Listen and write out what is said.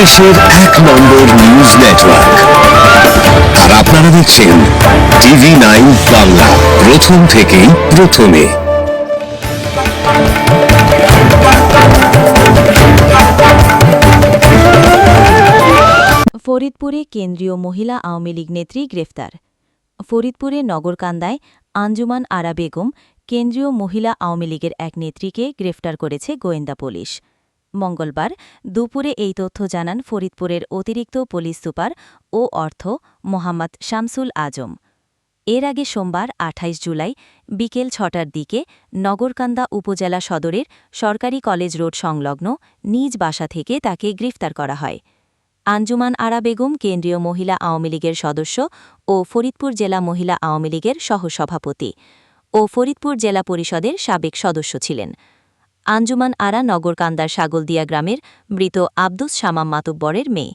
দেশের এক নম্বর news network. আর আপনারা দেখছেন TV9 বাংলা, প্রথম থেকেই প্রথমে। ফরিদপুরে কেন্দ্রীয় মহিলা আওয়ামী লীগ নেত্রী গ্রেফতার। ফরিদপুরে নগরকান্দায় আঞ্জুমান আরা বেগম কেন্দ্রীয় মহিলা আওয়ামী লীগের এক নেত্রীকে গ্রেফতার করেছে গোয়েন্দা পুলিশ। মঙ্গলবার দুপুরে এই তথ্য জানান ফরিদপুরের অতিরিক্ত পুলিশ সুপার ও অর্থ মোহাম্মদ শামসুল আজম। এর আগে সোমবার ২৮ জুলাই বিকেল ৬টার দিকে নগরকান্দা উপজেলা সদরের সরকারি কলেজ রোড সংলগ্ন নিজ বাসা থেকে তাকে গ্রেফতার করা হয়। আঞ্জুমান আরা বেগম কেন্দ্রীয় মহিলা আওয়ামী লীগের সদস্য ও ফরিদপুর জেলা মহিলা আওয়ামী লীগের সহসভাপতি ও ফরিদপুর জেলা পরিষদের সাবেক সদস্য ছিলেন। আঞ্জুমান আরা নগরকান্দার সাগলদিয়া গ্রামের মৃত আব্দুস শামাম মাতুব্বরের মেয়ে।